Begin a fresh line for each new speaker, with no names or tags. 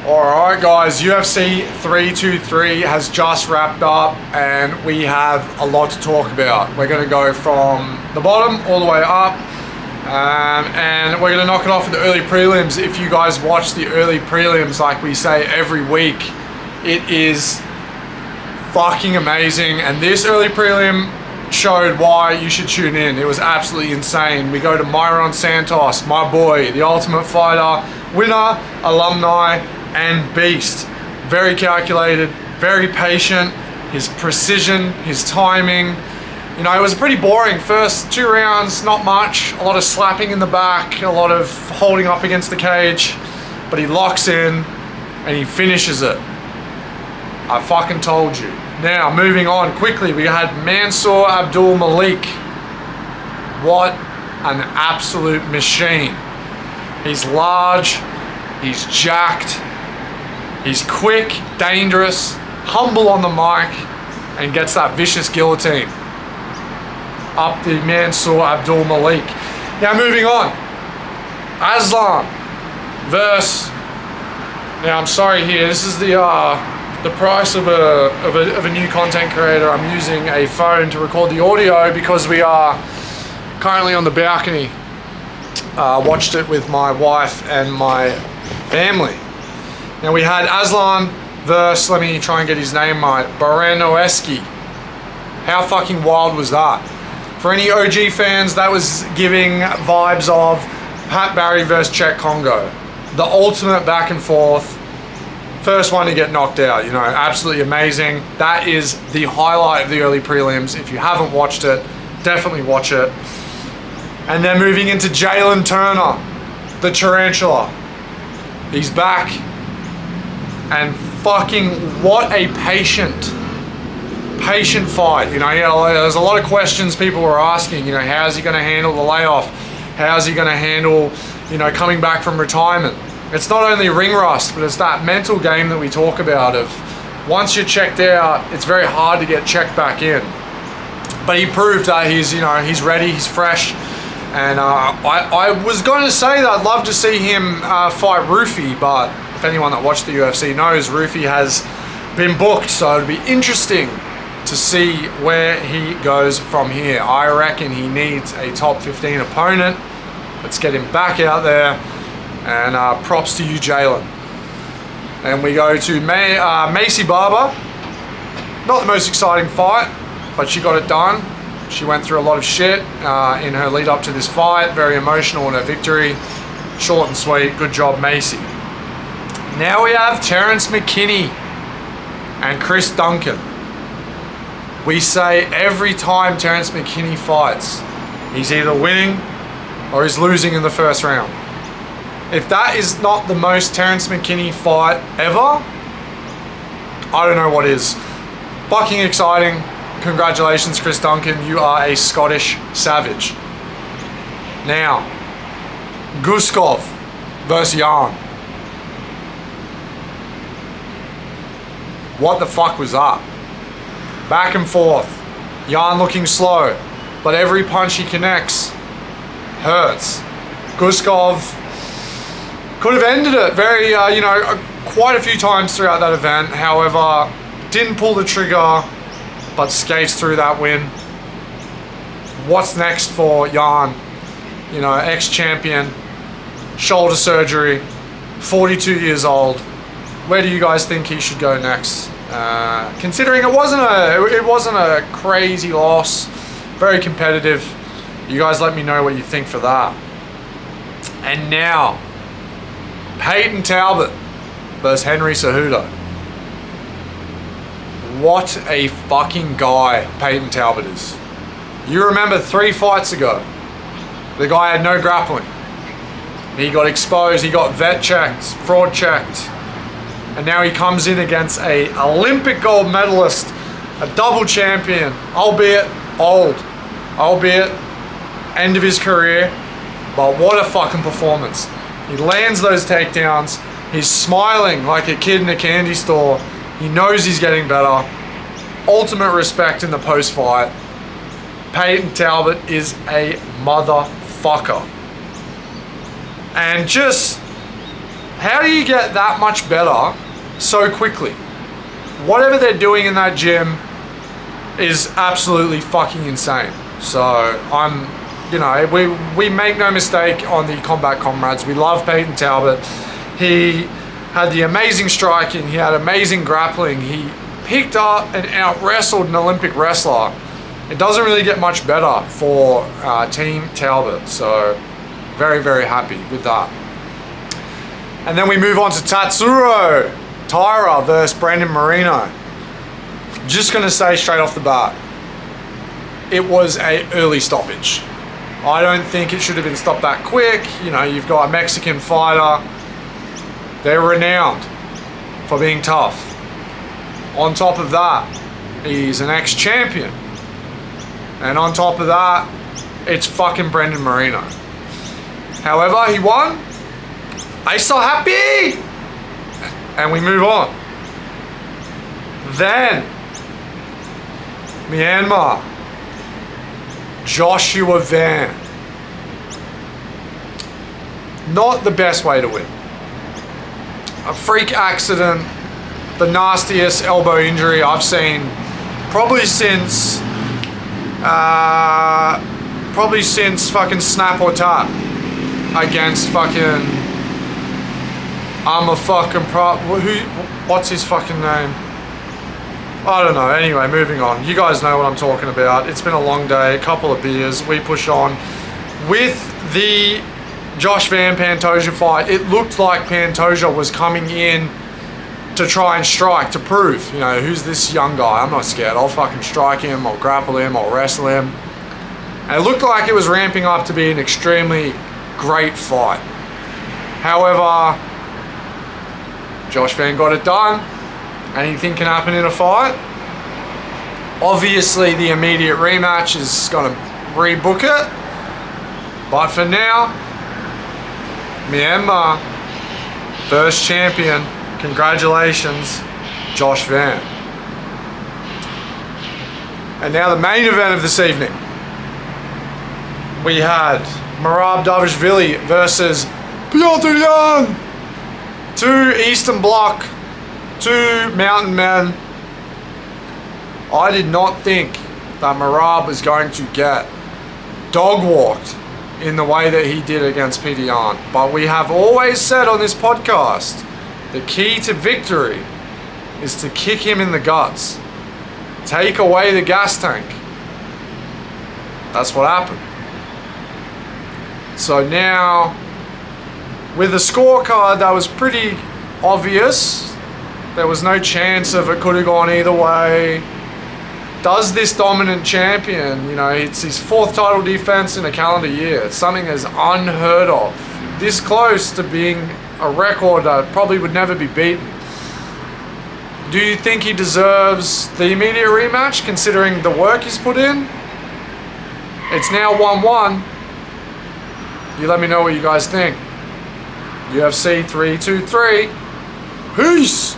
Alright guys, UFC 323 has just wrapped up and we have a lot to talk about. We're going to go from the bottom all the way up and we're going to knock it off with the early prelims. If you guys watch the early prelims like we say every week, it is fucking amazing, and this early prelim showed why you should tune in. It was absolutely insane. We go to Myron Santos, my boy, the Ultimate Fighter, winner, alumni, and beast. Very calculated, very patient, his precision, his timing. You know, it was pretty boring. First 2 rounds, not much. A lot of slapping in the back, a lot of holding up against the cage, but he locks in and he finishes it. I fucking told you. Now, moving on quickly, we had Mansour Abdul Malik. What an absolute machine. He's large, he's jacked, he's quick, dangerous, humble on the mic, and gets that vicious guillotine. Up the Mansour Abdul Malik. Now, moving on. Aslan versus... Now, I'm sorry here, this is the price of a new content creator. I'm using a phone to record the audio because we are currently on the balcony. Watched it with my wife and my family. Now we had Aslan versus, let me try and get his name right, Baranoevsky. How fucking wild was that? For any OG fans, that was giving vibes of Pat Barry versus Czech Congo. The ultimate back and forth. First one to get knocked out, you know, absolutely amazing. That is the highlight of the early prelims. If you haven't watched it, definitely watch it. And then moving into Jalen Turner, the Tarantula. He's back. And fucking what a patient fight. You know, there's a lot of questions people were asking, you know, how's he going to handle the layoff? How's he going to handle, you know, coming back from retirement? It's not only ring rust, but it's that mental game that we talk about of once you're checked out, it's very hard to get checked back in. But he proved that he's, you know, he's ready, he's fresh. And I was going to say that I'd love to see him fight Rufi, but if anyone that watched the UFC knows, Rufi has been booked, so it'll be interesting to see where he goes from here. I reckon he needs a top 15 opponent. Let's get him back out there. And props to you, Jalen. And we go to Maycee Barber. Not the most exciting fight, but she got it done. She went through a lot of shit in her lead up to this fight. Very emotional in her victory. Short and sweet. Good job, Maycee. Now we have Terrence McKinney and Chris Duncan. We say every time Terrence McKinney fights, he's either winning or he's losing in the first round. If that is not the most Terrence McKinney fight ever, I don't know what is. Fucking exciting. Congratulations, Chris Duncan. You are a Scottish savage. Now, Guskov versus Jan. What the fuck was that? Back and forth. Jan looking slow, but every punch he connects hurts. Guskov could have ended it very, you know, quite a few times throughout that event. However, didn't pull the trigger, but skates through that win. What's next for Jan? You know, ex-champion, shoulder surgery, 42 years old. Where do you guys think he should go next? Considering it wasn't a crazy loss, very competitive. You guys let me know what you think for that. And now, Peyton Talbot versus Henry Cejudo. What a fucking guy Peyton Talbot is. You remember 3 fights ago, the guy had no grappling. He got exposed, he got vet checked, fraud checked, and now he comes in against a Olympic gold medalist, a double champion, albeit old, albeit end of his career, but what a fucking performance. He lands those takedowns. He's smiling like a kid in a candy store. He knows he's getting better. Ultimate respect in the post-fight. Peyton Talbot is a motherfucker. And just How do you get that much better so quickly? Whatever they're doing in that gym is absolutely fucking insane. So I'm, you know, we make no mistake on the Combat Comrades. We love Peyton Talbot. He had the amazing striking. He had amazing grappling. He picked up and out wrestled an Olympic wrestler. It doesn't really get much better for Team Talbot. So very, very happy with that. And then we move on to Tatsuro Taira versus Brandon Moreno. Just gonna say straight off the bat, it was an early stoppage. I don't think it should have been stopped that quick. You know, you've got a Mexican fighter. They're renowned for being tough. On top of that, he's an ex-champion. And on top of that, it's fucking Brandon Moreno. However, he won. I'm so happy! And we move on. Then, Myanmar, Joshua Van. Not the best way to win. A freak accident, the nastiest elbow injury I've seen probably since fucking Snap or Tap against fucking what's his fucking name? I don't know. Anyway, moving on. You guys know what I'm talking about. It's been a long day, a couple of beers. We push on. With the Josh Van Pantoja fight, it looked like Pantoja was coming in to try and strike, to prove, you know, who's this young guy? I'm not scared. I'll fucking strike him, I'll grapple him, I'll wrestle him. And it looked like it was ramping up to be an extremely great fight. However, Josh Van got it done. Anything can happen in a fight. Obviously, the immediate rematch is going to rebook it. But for now, Myanmar, first champion. Congratulations, Josh Van. And now the main event of this evening. We had Merab Dvalishvili versus Petr Yan. 2 Eastern Bloc, 2 Mountain Men. I did not think that Merab was going to get dog-walked in the way that he did against Petr Yan. But we have always said on this podcast, the key to victory is to kick him in the guts. Take away the gas tank. That's what happened. So now, with the scorecard that was pretty obvious, there was no chance of it could have gone either way. Does this dominant champion, you know, it's his 4th title defense in a calendar year. It's something that's unheard of. This close to being a record that probably would never be beaten. Do you think he deserves the immediate rematch, considering the work he's put in? It's now 1-1. You let me know what you guys think. UFC 323. Peace!